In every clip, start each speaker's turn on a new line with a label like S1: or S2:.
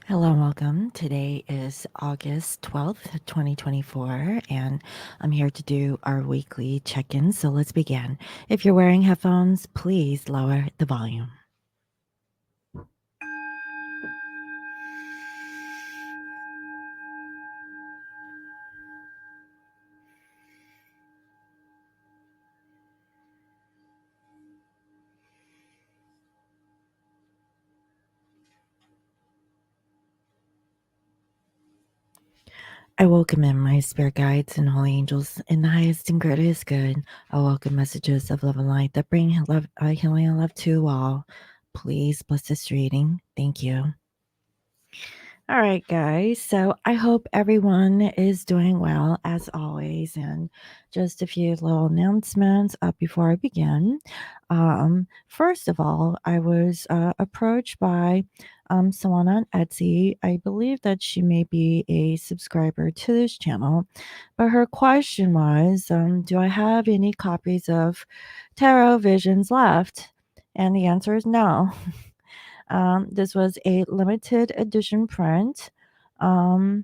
S1: Hello and welcome. Today is August 12th, 2024, and I'm here to do our weekly check-in. So let's begin. If you're wearing headphones, please lower the volume. I welcome in my spirit guides and holy angels in the highest and greatest good. I welcome messages of love and light that bring love, healing and love to all. Please bless this reading. Thank you. All right, guys. So I hope everyone is doing well as always. And just a few little announcements before I begin. First of all, I was approached by someone on Etsy. I believe that she may be a subscriber to this channel, but her question was, do I have any copies of Tarot Visions left? And the answer is no. This was a limited edition print. Um,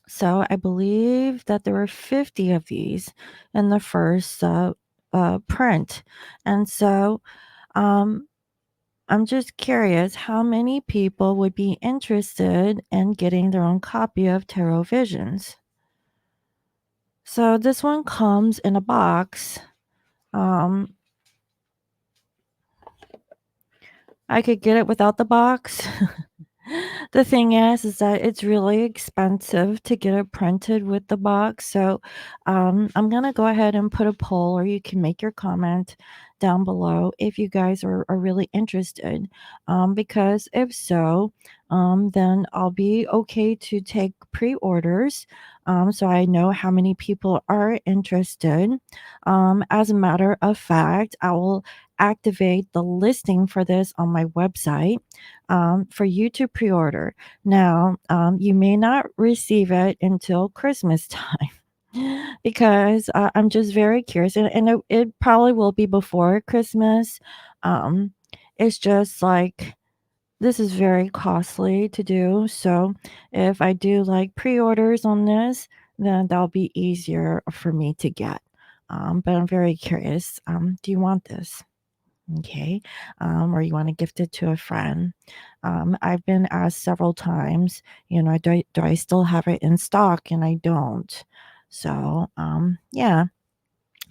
S1: so I believe that there were 50 of these in the first print. And so um, I'm just curious how many people would be interested in getting their own copy of Tarot Visions. So this one comes in a box. I could get it without the box. The thing is that it's really expensive to get it printed with the box. So I'm going to go ahead and put a poll, or you can make your comment down below if you guys are really interested. Because if so, then I'll be okay to take pre-orders. So I know how many people are interested. As a matter of fact, I will activate the listing for this on my website for you to pre-order. Now, you may not receive it until Christmas time. Because I'm just very curious, and it probably will be before Christmas. Um, it's just like this is very costly to do. So if I do like pre-orders on this, then that'll be easier for me to get. But I'm very curious. Do you want this? Okay. Or you want to gift it to a friend. I've been asked several times, do I still have it in stock? And I don't. So, yeah,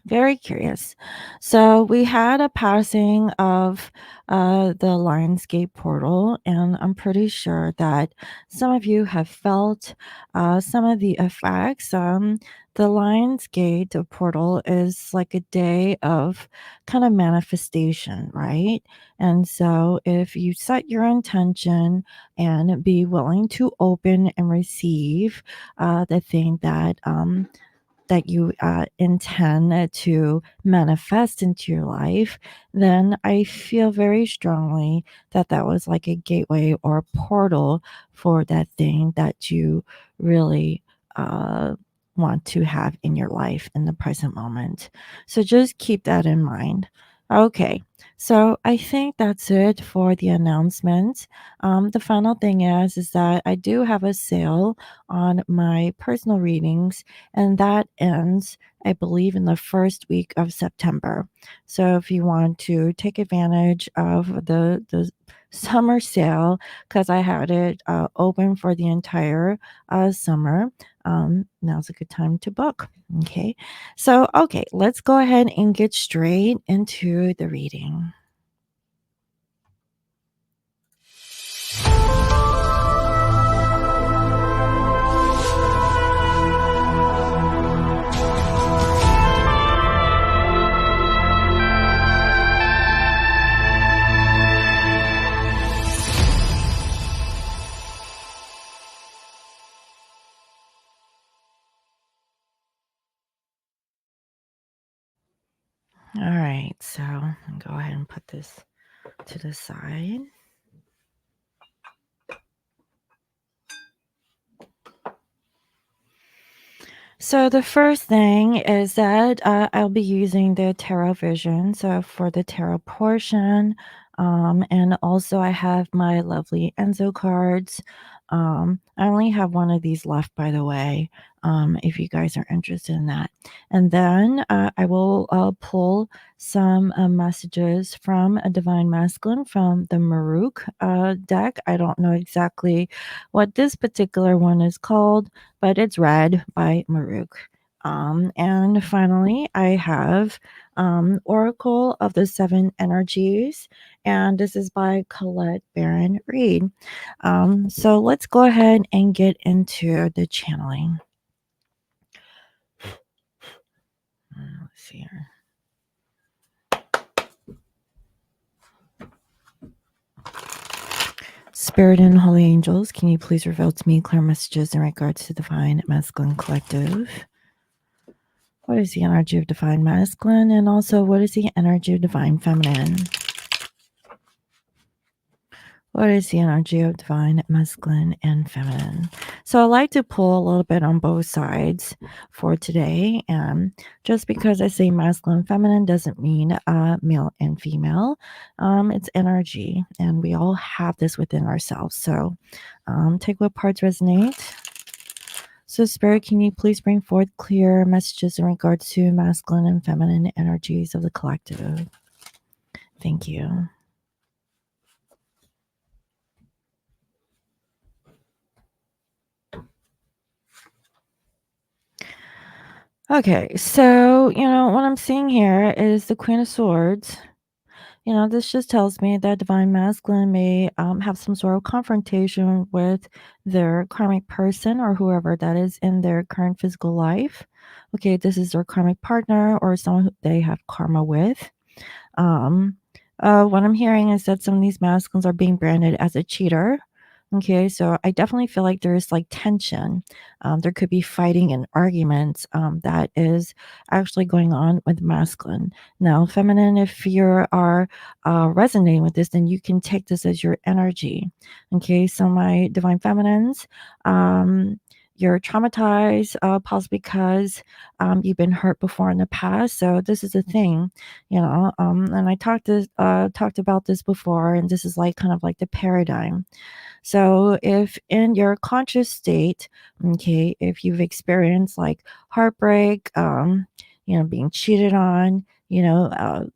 S1: very curious. So we had a passing of the Lionsgate portal, and I'm pretty sure that some of you have felt some of the effects. The Lionsgate portal is like a day of kind of manifestation, right? And so if you set your intention and be willing to open and receive the thing that you intend to manifest into your life, then I feel very strongly that that was like a gateway or a portal for that thing that you really uh, want to have in your life in the present moment. So just keep that in mind. Okay, so I think that's it for the announcement. The final thing is that I do have a sale on my personal readings, and that ends, I believe, in the first week of September. So if you want to take advantage of the summer sale, because I had it open for the entire summer, now's a good time to book. Okay, so okay, let's go ahead and get straight into the reading. All right, so I'll go ahead and put this to the side. So the first thing is that I'll be using the tarot vision. So for the tarot portion, And also, I have my lovely Enzo cards. I only have one of these left, by the way, if you guys are interested in that. And then I will pull some messages from a Divine Masculine from the Maruk deck. I don't know exactly what this particular one is called, but it's read by Maruk. And finally, I have Oracle of the Seven Energies, and this is by Colette Baron Reed. So let's go ahead and get into the channeling. Let's see here. Spirit and holy angels, can you please reveal to me clear messages in regards to Divine Masculine Collective? What is the energy of Divine Masculine? And also, what is the energy of Divine Feminine? What is the energy of Divine Masculine and Feminine? So I like to pull a little bit on both sides for today. And just because I say masculine and feminine doesn't mean male and female. It's energy, and we all have this within ourselves. So take what parts resonate. So, Spirit, can you please bring forth clear messages in regards to masculine and feminine energies of the collective? Thank you. Okay, so, what I'm seeing here is the Queen of Swords. This just tells me that Divine Masculine may have some sort of confrontation with their karmic person or whoever that is in their current physical life. Okay, this is their karmic partner or someone who they have karma with. Um, what I'm hearing is that some of these masculines are being branded as a cheater. Okay, so I definitely feel like there's like tension. There could be fighting and arguments that is actually going on with masculine. Now, feminine, if you are resonating with this, then you can take this as your energy. Okay, so my divine feminines, you're traumatized, possibly because you've been hurt before in the past. So this is a thing, and I talked about this before, and this is like kind of like the paradigm. So if in your conscious state, okay, if you've experienced like heartbreak, being cheated on,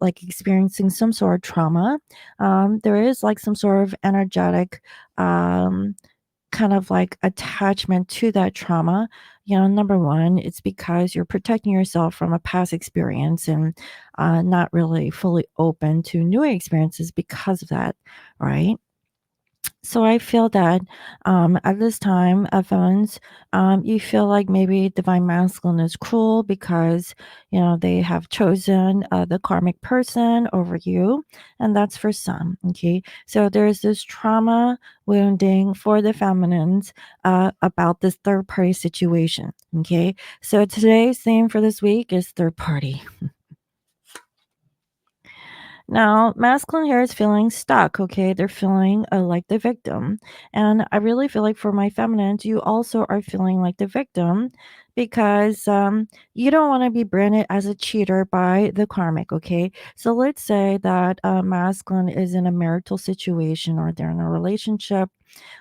S1: like experiencing some sort of trauma, there is like some sort of energetic, kind of like attachment to that trauma. Number one, it's because you're protecting yourself from a past experience and not really fully open to new experiences because of that, right? So I feel that at this time, phones, you feel like maybe divine masculine is cruel because they have chosen the karmic person over you, and that's for some. Okay, so there's this trauma wounding for the feminines about this third party situation. Okay, so today's theme for this week is third party. Now, masculine here is feeling stuck, okay? They're feeling like the victim. And I really feel like for my feminines, you also are feeling like the victim because you don't want to be branded as a cheater by the karmic, okay? So let's say that masculine is in a marital situation or they're in a relationship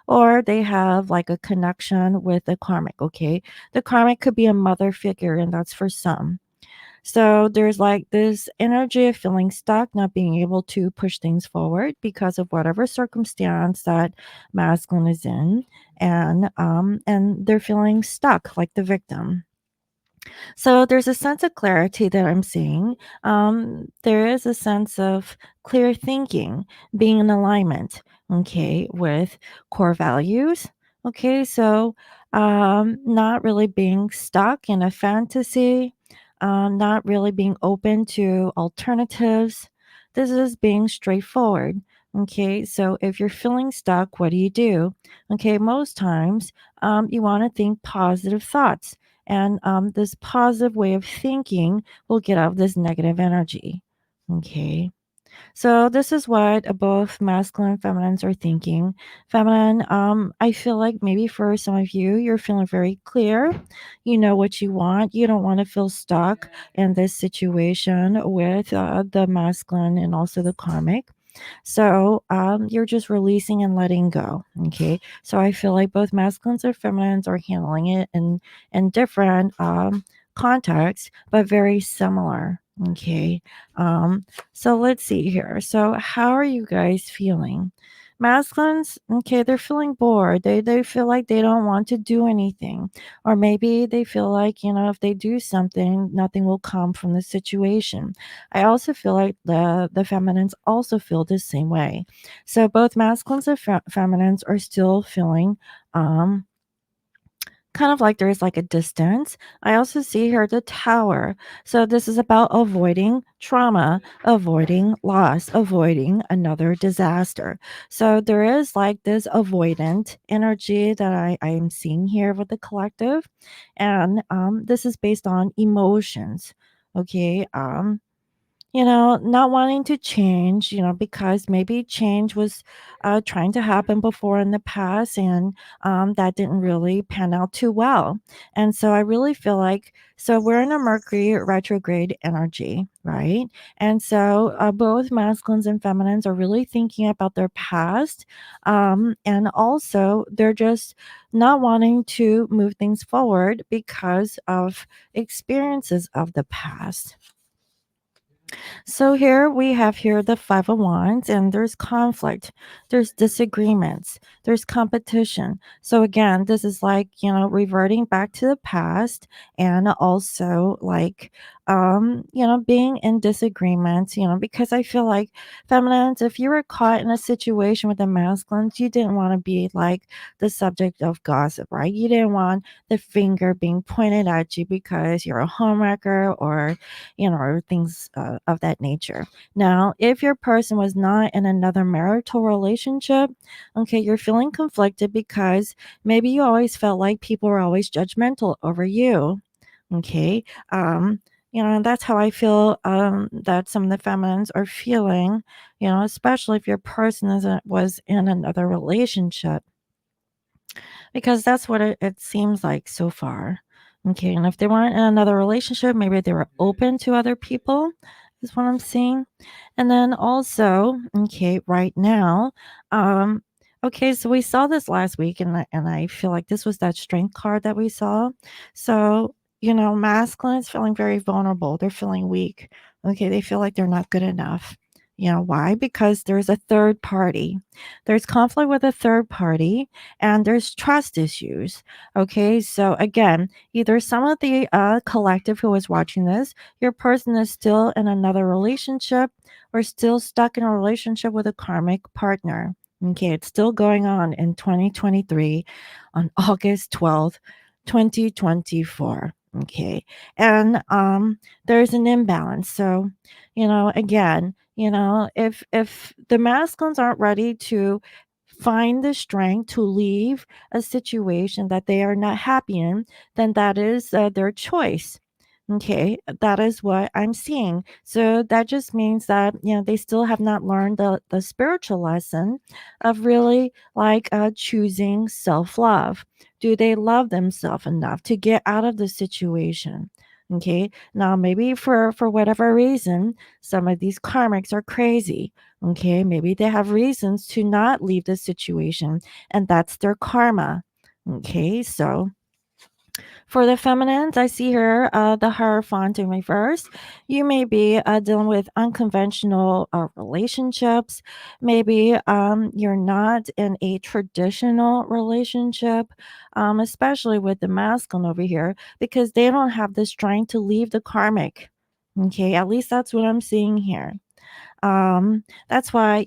S1: or they have like a connection with the karmic, okay? The karmic could be a mother figure, and that's for some. So there's like this energy of feeling stuck, not being able to push things forward because of whatever circumstance that masculine is in, and they're feeling stuck like the victim. So there's a sense of clarity that I'm seeing. There is a sense of clear thinking, being in alignment, okay, with core values. Okay, so not really being stuck in a fantasy, not really being open to alternatives. This is being straightforward. Okay, so if you're feeling stuck, what do you do? Okay, most times you want to think positive thoughts, and this positive way of thinking will get out of this negative energy. Okay. So this is what both masculine and feminines are thinking. Feminine, I feel like maybe for some of you, you're feeling very clear. You know what you want. You don't want to feel stuck in this situation with the masculine and also the karmic. So you're just releasing and letting go. Okay. So I feel like both masculines and feminines are handling it in different contexts, but very similar. Okay. So let's see here. So how are you guys feeling? Masculines, okay, they're feeling bored. They feel like they don't want to do anything. Or maybe they feel like, if they do something, nothing will come from the situation. I also feel like the feminines also feel the same way. So both masculines and feminines are still feeling um kind of like there's like a distance. I also see here the tower. So this is about avoiding trauma, avoiding loss, avoiding another disaster. So there is like this avoidant energy that I am seeing here with the collective. And this is based on emotions. Okay. Not wanting to change, because maybe change was trying to happen before in the past, and that didn't really pan out too well. And so I really feel like, so we're in a Mercury retrograde energy, right? And so both masculines and feminines are really thinking about their past. And also, they're just not wanting to move things forward because of experiences of the past. So here we have here the Five of Wands, and there's conflict, there's disagreements, there's competition. So again, this is like, reverting back to the past, and also like being in disagreements, because I feel like feminines, if you were caught in a situation with the masculines, you didn't want to be like the subject of gossip, right? You didn't want the finger being pointed at you because you're a homewrecker, or things of that nature. Now, if your person was not in another marital relationship, okay, you're feeling conflicted because maybe you always felt like people were always judgmental over you. Okay. And that's how I feel that some of the feminines are feeling, especially if your person was in another relationship, because that's what it seems like so far. Okay, and if they weren't in another relationship, maybe they were open to other people, is what I'm seeing. And then also, okay, right now, okay, so we saw this last week, and I feel like this was that strength card that we saw. So, masculine is feeling very vulnerable. They're feeling weak. Okay, they feel like they're not good enough. Why? Because there's a third party. There's conflict with a third party, and there's trust issues. Okay, so again, either some of the collective who is watching this, your person is still in another relationship or still stuck in a relationship with a karmic partner. Okay, it's still going on in 2023 on August 12th, 2024. Okay, and there's an imbalance. So, again, if the masculines aren't ready to find the strength to leave a situation that they are not happy in, then that is their choice. Okay, that is what I'm seeing. So that just means that, they still have not learned the spiritual lesson of really like choosing self love. Do they love themselves enough to get out of the situation? Okay, now maybe for whatever reason, some of these karmics are crazy. Okay, maybe they have reasons to not leave the situation, and that's their karma. Okay, so for the feminines, I see here the Hierophant in reverse. You may be dealing with unconventional relationships. Maybe you're not in a traditional relationship, especially with the masculine over here, because they don't have the strength to leave the karmic. Okay, at least that's what I'm seeing here. That's why,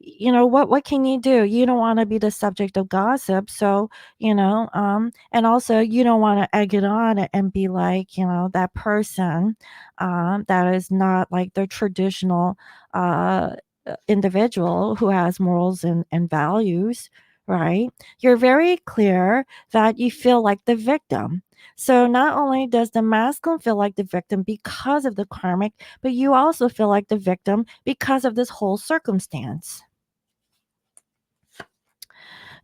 S1: what can you do? You don't want to be the subject of gossip. So, and also you don't want to egg it on and be like, that person that is not like the traditional individual who has morals and values, right? You're very clear that you feel like the victim. So not only does the masculine feel like the victim because of the karmic, but you also feel like the victim because of this whole circumstance.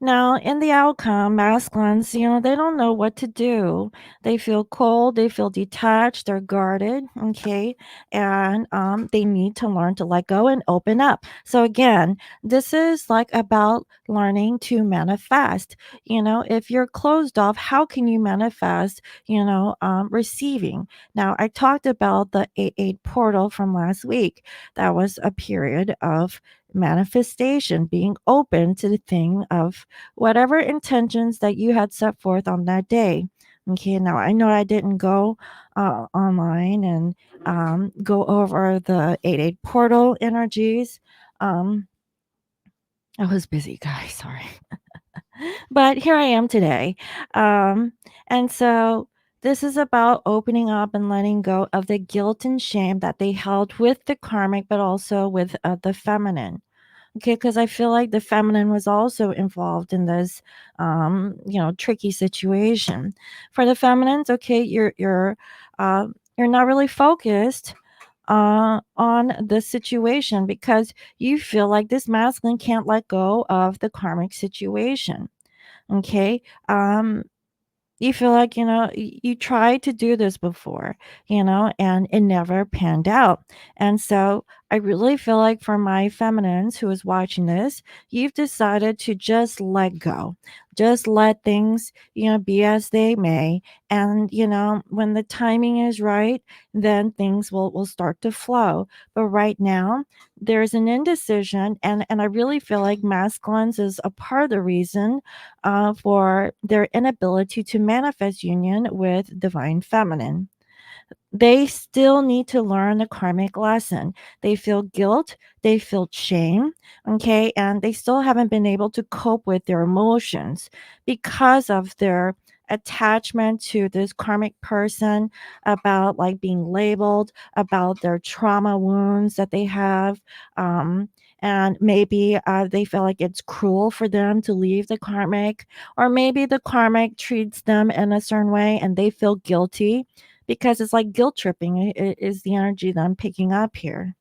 S1: Now, in the outcome, masculines, they don't know what to do. They feel cold, they feel detached, they're guarded, okay? And they need to learn to let go and open up. So, again, this is like about learning to manifest. If you're closed off, how can you manifest, receiving? Now, I talked about the 8-8 portal from last week. That was a period of manifestation, being open to the thing of whatever intentions that you had set forth on that day. Okay, now I know I didn't go online and go over the 8-8 portal energies. Um, I was busy, guys. Sorry. But here I am today. Um, and so this is about opening up and letting go of the guilt and shame that they held with the karmic, but also with the feminine. Okay, because I feel like the feminine was also involved in this, tricky situation. For the feminines, okay, you're not really focused on the situation because you feel like this masculine can't let go of the karmic situation. Okay, you feel like you tried to do this before, and it never panned out. And so I really feel like for my feminines who is watching this, you've decided to just let go, just let things be as they may. And when the timing is right, then things will start to flow. But right now there's an indecision, and I really feel like masculines is a part of the reason for their inability to manifest union with divine feminine. They still need to learn the karmic lesson. They feel guilt, they feel shame, okay, and they still haven't been able to cope with their emotions because of their attachment to this karmic person, about like being labeled, about their trauma wounds that they have. And maybe they feel like it's cruel for them to leave the karmic, or maybe the karmic treats them in a certain way and they feel guilty because it's like guilt tripping is the energy that I'm picking up here.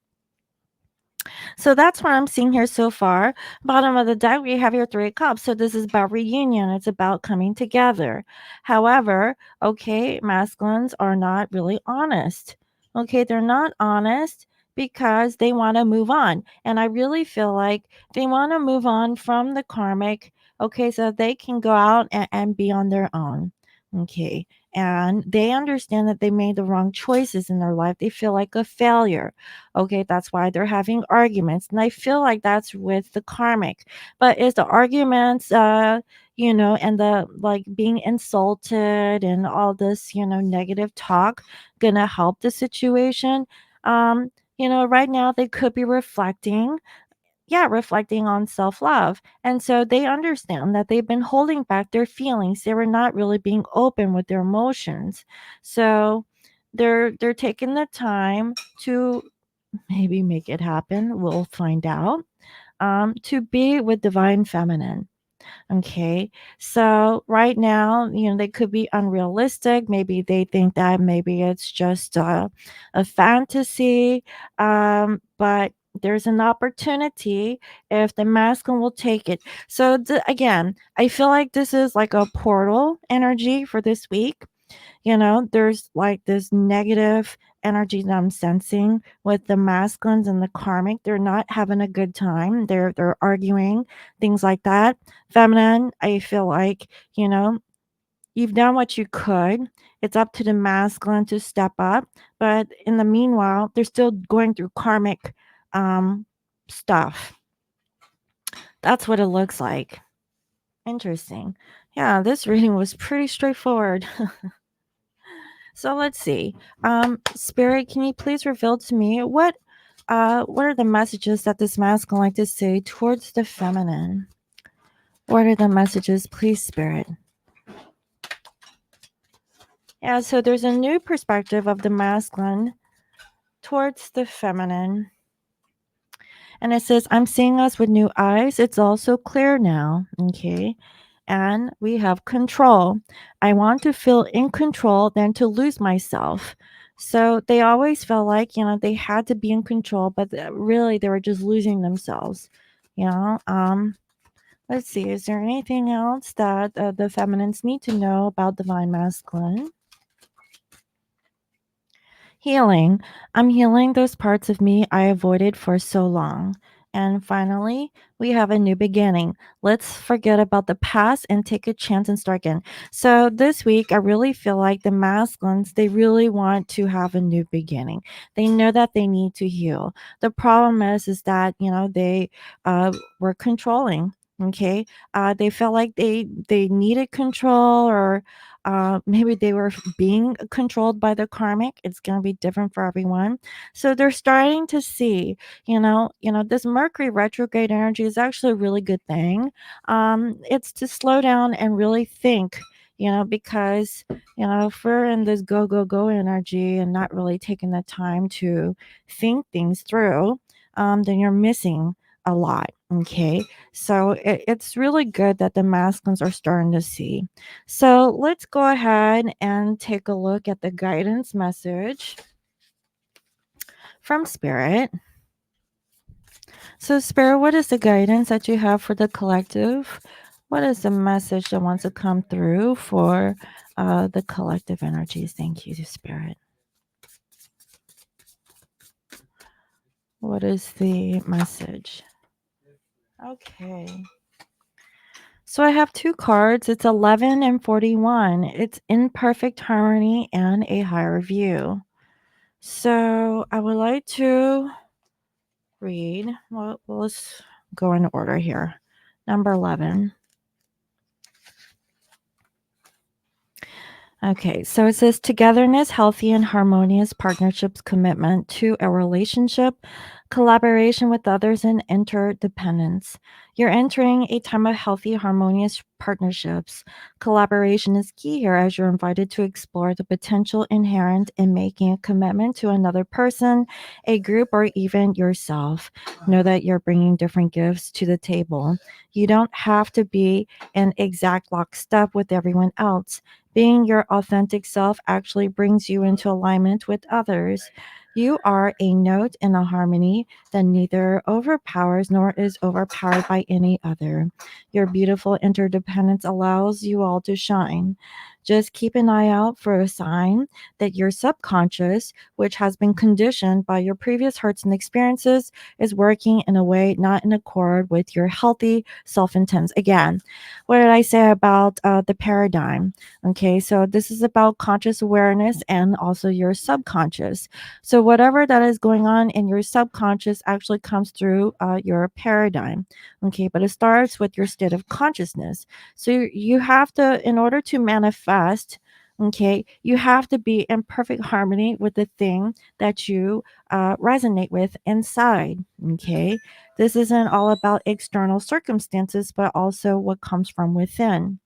S1: So that's what I'm seeing here so far. Bottom of the deck, we have your Three of Cups. So this is about reunion. It's about coming together. However, okay, masculines are not really honest. Okay, they're not honest because they want to move on. And I really feel like they want to move on from the karmic, okay, so they can go out and be on their own. Okay. And they understand that they made the wrong choices in their life. They feel like a failure. Okay, that's why they're having arguments. And I feel like that's with the karmic. But is the arguments, and the like being insulted and all this, negative talk gonna help the situation? Right now they could be reflecting, yeah, reflecting on self love. And so they understand that they've been holding back their feelings. They were not really being open with their emotions. So they're taking the time to maybe make it happen. We'll find out. To be with divine feminine. Okay. So right now, they could be unrealistic. Maybe they think that maybe it's just a fantasy. But there's an opportunity if the masculine will take it. So again, I feel like this is like a portal energy for this week. There's like this negative energy that I'm sensing with the masculines and the karmic. They're not having a good time. They're arguing, things like that. Feminine, I feel like, you've done what you could. It's up to the masculine to step up. But in the meanwhile, they're still going through karmic stuff. That's what it looks like. Interesting. Yeah, this reading was pretty straightforward. So let's see. Spirit, can you please reveal to me what are the messages that this masculine like to say towards the feminine? What are the messages, please, Spirit? Yeah, so there's a new perspective of the masculine towards the feminine. And it says, I'm seeing us with new eyes. It's also clear now. Okay. And we have control. I want to feel in control than to lose myself. So they always felt like, they had to be in control, but really they were just losing themselves. You know, um, Let's see, is there anything else that the feminines need to know about divine masculine? Healing. I'm healing those parts of me I avoided for so long. And finally, we have a new beginning. Let's forget about the past and take a chance and start again. So this week, I really feel like the masculines, they really want to have a new beginning. They know that they need to heal. The problem is that, they were controlling. Okay. They felt like they needed control, or maybe they were being controlled by the karmic. It's going to be different for everyone. So they're starting to see, this Mercury retrograde energy is actually a really good thing. It's to slow down and really think, because, if we're in this go, go, go energy and not really taking the time to think things through, then you're missing a lot. Okay. So it's really good that the masculines are starting to see. So let's go ahead and take a look at the guidance message from Spirit. So, Spirit, what is the guidance that you have for the collective? What is the message that wants to come through for the collective energies? Thank you, Spirit. What is the message? Okay. So I have two cards. It's 11 and 41. It's in perfect harmony and a higher view. So I would like to read. Well, let's go in order here. Number 11. Okay, so it says togetherness, healthy and harmonious partnerships, commitment to a relationship, collaboration with others, and interdependence. You're entering a time of healthy, harmonious partnerships. Collaboration is key here as you're invited to explore the potential inherent in making a commitment to another person, a group, or even yourself. Know that you're bringing different gifts to the table. You don't have to be in exact lockstep with everyone else. Being your authentic self actually brings you into alignment with others. You are a note in a harmony that neither overpowers nor is overpowered by any other. Your beautiful interdependence allows you all to shine. Just keep an eye out for a sign that your subconscious, which has been conditioned by your previous hurts and experiences, is working in a way not in accord with your healthy self intents. Again, what did I say about the paradigm? Okay, so this is about conscious awareness and also your subconscious. So, whatever that is going on in your subconscious actually comes through your paradigm. Okay, but it starts with your state of consciousness. So, you have to, in order to manifest, okay, you have to be in perfect harmony with the thing that you resonate with inside. Okay, this isn't all about external circumstances, but also what comes from within.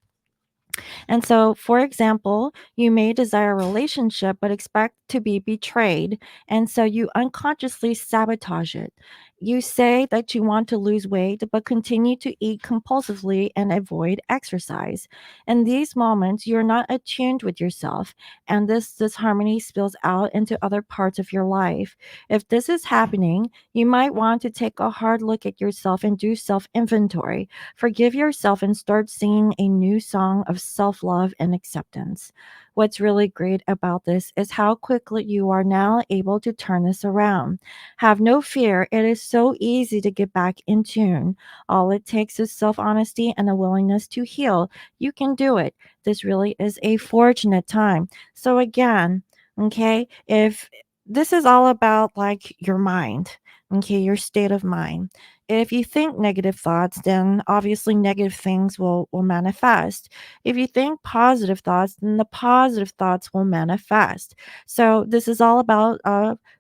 S1: And so, for example, you may desire a relationship but expect to be betrayed. And so you unconsciously sabotage it. You say that you want to lose weight but continue to eat compulsively and avoid exercise. In these moments, you're not attuned with yourself, and this disharmony spills out into other parts of your life. If this is happening, you might want to take a hard look at yourself and do self inventory. Forgive yourself and start singing a new song of self love and acceptance. What's really great about this is how quickly you are now able to turn this around. Have no fear, it is so easy to get back in tune. All it takes is self honesty and a willingness to heal. You can do it. This really is a fortunate time. So, again, okay, if this is all about like your mind, okay, your state of mind. If you think negative thoughts, then obviously negative things will manifest. If you think positive thoughts, then the positive thoughts will manifest. So this is all about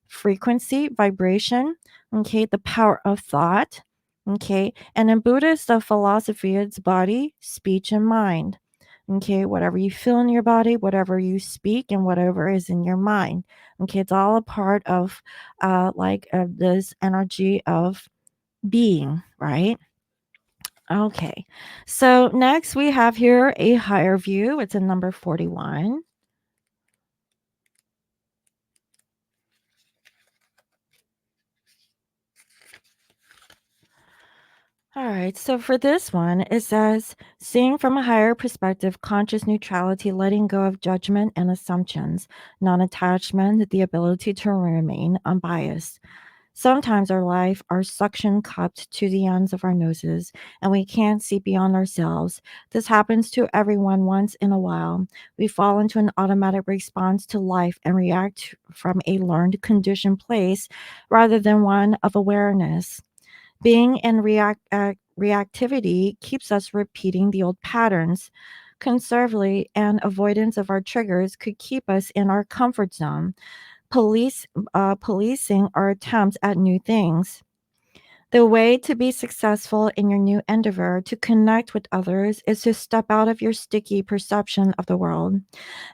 S1: frequency, vibration, okay, the power of thought, okay. And in Buddhist philosophy, it's body, speech, and mind. Okay, whatever you feel in your body, whatever you speak, and whatever is in your mind. Okay, it's all a part of this energy of being, right? Okay. So next we have here a higher view. It's a number 41. All right, so for this one, it says seeing from a higher perspective, conscious neutrality, letting go of judgment and assumptions, non attachment, the ability to remain unbiased. Sometimes our life are suction cupped to the ends of our noses and we can't see beyond ourselves. This happens to everyone once in a while. We fall into an automatic response to life and react from a learned conditioned place rather than one of awareness. Being in reactivity keeps us repeating the old patterns. Conservatively, and avoidance of our triggers could keep us in our comfort zone, policing our attempts at new things. The way to be successful in your new endeavor to connect with others is to step out of your sticky perception of the world.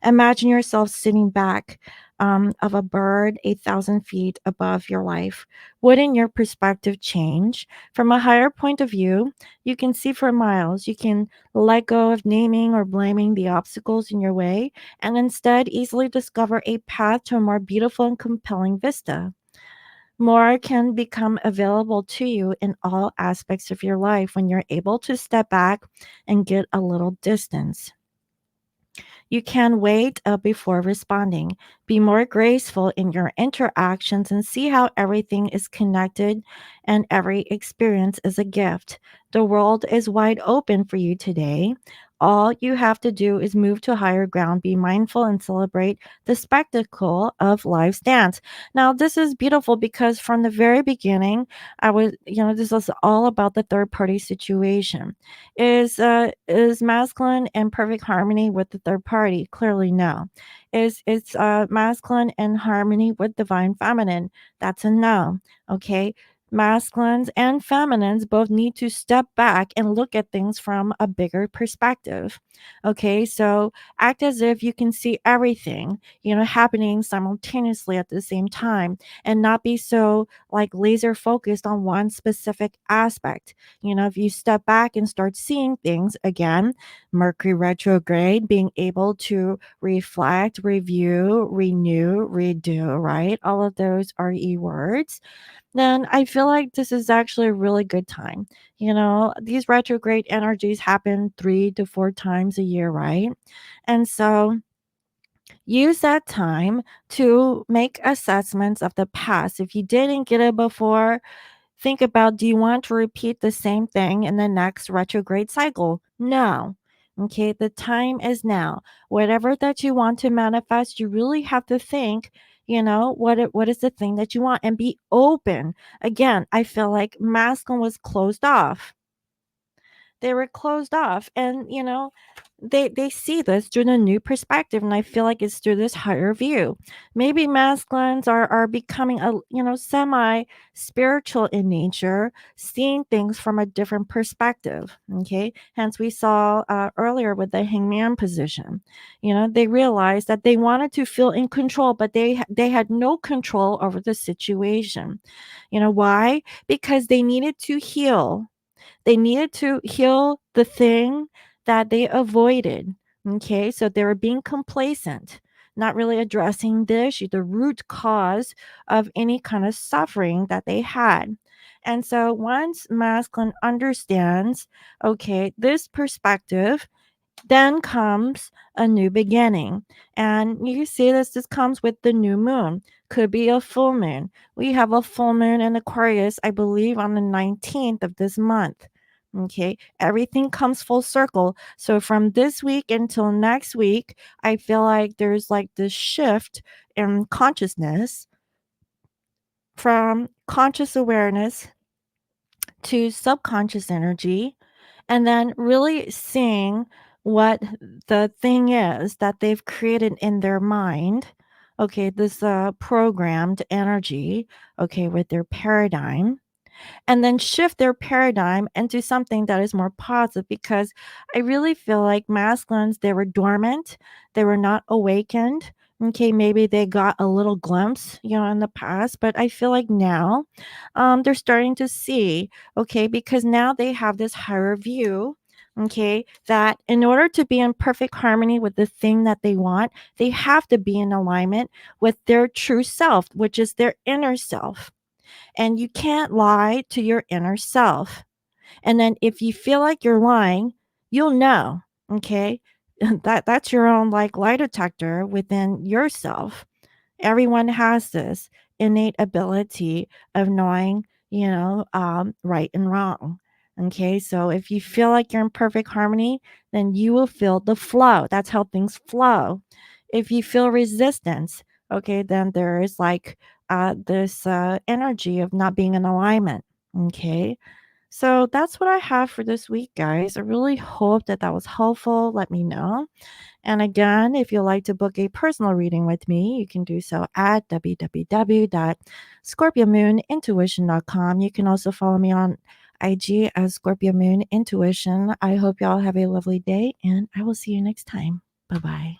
S1: Imagine yourself sitting back of a bird 8,000 feet above your life. Wouldn't your perspective change? From a higher point of view, you can see for miles. You can let go of naming or blaming the obstacles in your way and instead easily discover a path to a more beautiful and compelling vista. More can become available to you in all aspects of your life when you're able to step back and get a little distance. You can wait before responding. Be more graceful in your interactions and see how everything is connected and every experience is a gift. The world is wide open for you today. All you have to do is move to higher ground, be mindful, and celebrate the spectacle of life's dance. Now, this is beautiful because from the very beginning, this was all about the third party situation. Is masculine in perfect harmony with the third party? Clearly no. Is it's masculine in harmony with divine feminine? That's a no. Okay. Masculines and feminines both need to step back and look at things from a bigger perspective. Okay, so act as if you can see everything, happening simultaneously at the same time and not be so like laser focused on one specific aspect. If you step back and start seeing things again, Mercury retrograde, being able to reflect, review, renew, redo, right? All of those are E words. Then I feel like this is actually a really good time. These retrograde energies happen 3 to 4 times a year, right? And so use that time to make assessments of the past. If you didn't get it before, think about, do you want to repeat the same thing in the next retrograde cycle? No. Okay, the time is now. Whatever that you want to manifest, you really have to think, what is the thing that you want and be open. Again, I feel like masculine was closed off. They were closed off, and they see this through a new perspective, and I feel like it's through this higher view. Maybe masculines are becoming a semi spiritual in nature, seeing things from a different perspective. Okay, hence we saw earlier with the hangman position. They realized that they wanted to feel in control, but they had no control over the situation. Why? Because they needed to heal. They needed to heal the thing that they avoided. Okay, so they were being complacent, not really addressing the issue, the root cause of any kind of suffering that they had. And so once masculine understands, okay, this perspective, then comes a new beginning. And you see this comes with the new moon. Could be a full moon. We have a full moon in Aquarius, I believe, on the 19th of this month. Okay, everything comes full circle. So from this week until next week, I feel like there's like this shift in consciousness from conscious awareness to subconscious energy, and then really seeing what the thing is that they've created in their mind. Okay, this programmed energy, okay, with their paradigm, and then shift their paradigm into something that is more positive, because I really feel like masculines, they were dormant, they were not awakened. Okay, maybe they got a little glimpse, in the past, but I feel like now they're starting to see, okay, because now they have this higher view. Okay, that in order to be in perfect harmony with the thing that they want, they have to be in alignment with their true self, which is their inner self, and you can't lie to your inner self. And then if you feel like you're lying, you'll know, okay? That's your own like lie detector within yourself. Everyone has this innate ability of knowing, right and wrong. Okay, so if you feel like you're in perfect harmony, then you will feel the flow. That's how things flow. If you feel resistance, okay, then there is like this energy of not being in alignment. Okay, so that's what I have for this week, guys. I really hope that that was helpful. Let me know. And again, if you'd like to book a personal reading with me, you can do so at www.scorpiomoonintuition.com. You can also follow me on IG as Scorpio Moon Intuition. I hope y'all have a lovely day, and I will see you next time. Bye bye.